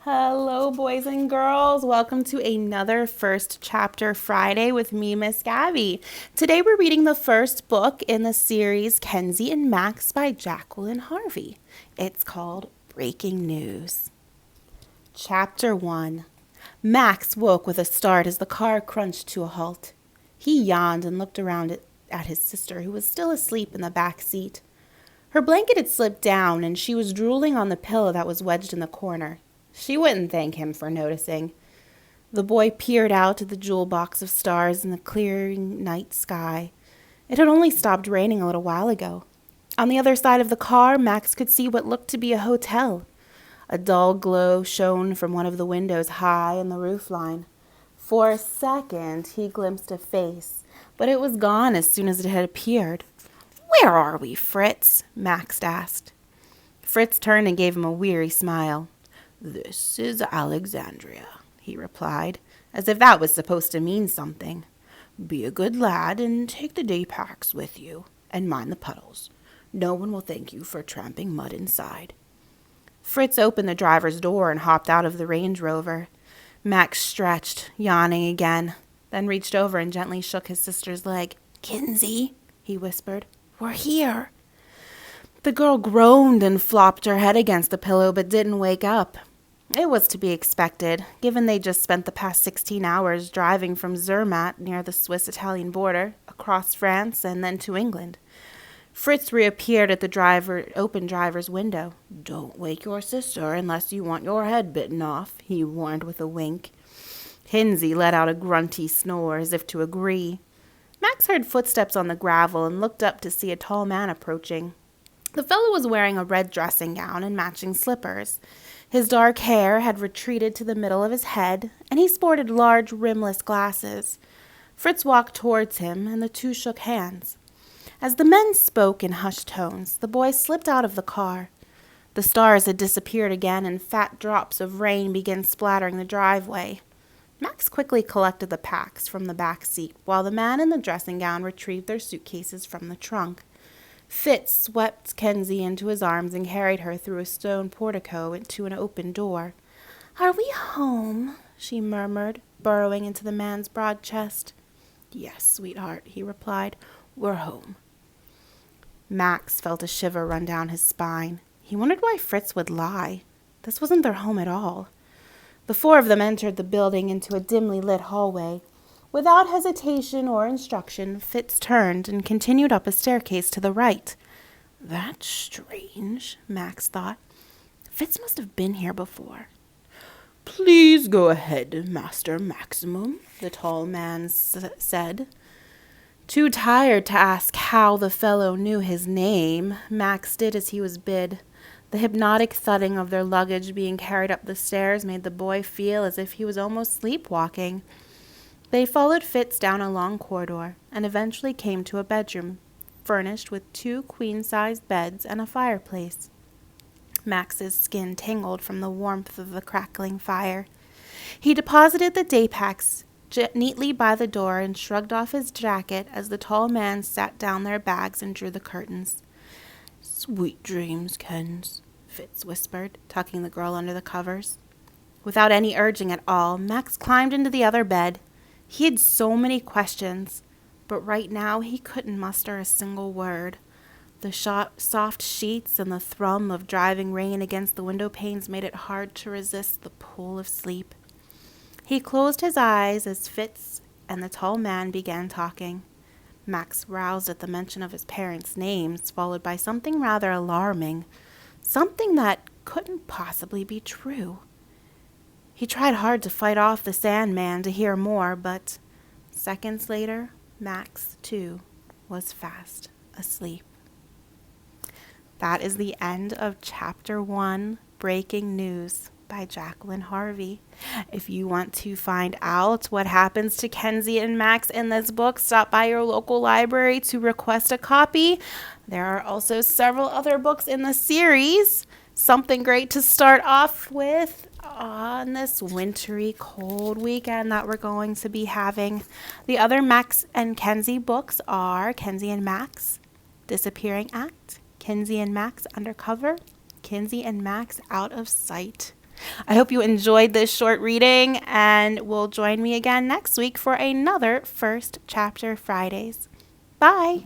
Hello, boys and girls. Welcome to another First Chapter Friday with me, Miss Gabby. Today we're reading the first book in the series Kenzie and Max by Jacqueline Harvey. It's called Breaking News. Chapter 1. Max woke with a start as the car crunched to a halt. He yawned and looked around at his sister, who was still asleep in the back seat. Her blanket had slipped down, and she was drooling on the pillow that was wedged in the corner. She wouldn't thank him for noticing. The boy peered out at the jewel box of stars in the clearing night sky. It had only stopped raining a little while ago. On the other side of the car, Max could see what looked to be a hotel. A dull glow shone from one of the windows high in the roofline. For a second, he glimpsed a face, but it was gone as soon as it had appeared. "Where are we, Fritz?" Max asked. Fritz turned and gave him a weary smile. "This is Alexandria," he replied, as if that was supposed to mean something. "Be a good lad and take the day packs with you, and mind the puddles. No one will thank you for tramping mud inside." Fritz opened the driver's door and hopped out of the Range Rover. Max stretched, yawning again, then reached over and gently shook his sister's leg. "Kinsey," he whispered, "we're here." The girl groaned and flopped her head against the pillow but didn't wake up. It was to be expected, given they just spent the past 16 hours driving from Zermatt near the Swiss-Italian border, across France, and then to England. Fritz reappeared at the open driver's window. "Don't wake your sister unless you want your head bitten off," he warned with a wink. Kinsey let out a grunty snore as if to agree. Max heard footsteps on the gravel and looked up to see a tall man approaching. The fellow was wearing a red dressing gown and matching slippers. His dark hair had retreated to the middle of his head, and he sported large rimless glasses. Fritz walked towards him, and the two shook hands. As the men spoke in hushed tones, the boy slipped out of the car. The stars had disappeared again, and fat drops of rain began splattering the driveway. Max quickly collected the packs from the back seat, while the man in the dressing gown retrieved their suitcases from the trunk. Fitz swept Kenzie into his arms and carried her through a stone portico to an open door. "Are we home?" she murmured, burrowing into the man's broad chest. "Yes, sweetheart," he replied. "We're home." Max felt a shiver run down his spine. He wondered why Fritz would lie. This wasn't their home at all. The four of them entered the building into a dimly lit hallway. Without hesitation or instruction, Fitz turned and continued up a staircase to the right. "That's strange," Max thought. "Fitz must have been here before." "Please go ahead, Master Maximum," the tall man said. Too tired to ask how the fellow knew his name, Max did as he was bid. The hypnotic thudding of their luggage being carried up the stairs made the boy feel as if he was almost sleepwalking. They followed Fitz down a long corridor and eventually came to a bedroom, furnished with 2 queen-sized beds and a fireplace. Max's skin tingled from the warmth of the crackling fire. He deposited the day packs neatly by the door and shrugged off his jacket as the tall man sat down their bags and drew the curtains. "Sweet dreams, Kens," Fitz whispered, tucking the girl under the covers. Without any urging at all, Max climbed into the other bed. He had so many questions, but right now he couldn't muster a single word. The soft sheets and the thrum of driving rain against the window panes made it hard to resist the pull of sleep. He closed his eyes as Fitz and the tall man began talking. Max roused at the mention of his parents' names, followed by something rather alarming, something that couldn't possibly be true. He tried hard to fight off the Sandman to hear more, but seconds later, Max, too, was fast asleep. That is the end of Chapter 1, Breaking News by Jacqueline Harvey. If you want to find out what happens to Kenzie and Max in this book, stop by your local library to request a copy. There are also several other books in the series. Something great to start off with on this wintry, cold weekend that we're going to be having. The other Max and Kenzie books are Kenzie and Max, Disappearing Act, Kenzie and Max Undercover, Kenzie and Max Out of Sight. I hope you enjoyed this short reading and will join me again next week for another First Chapter Fridays. Bye.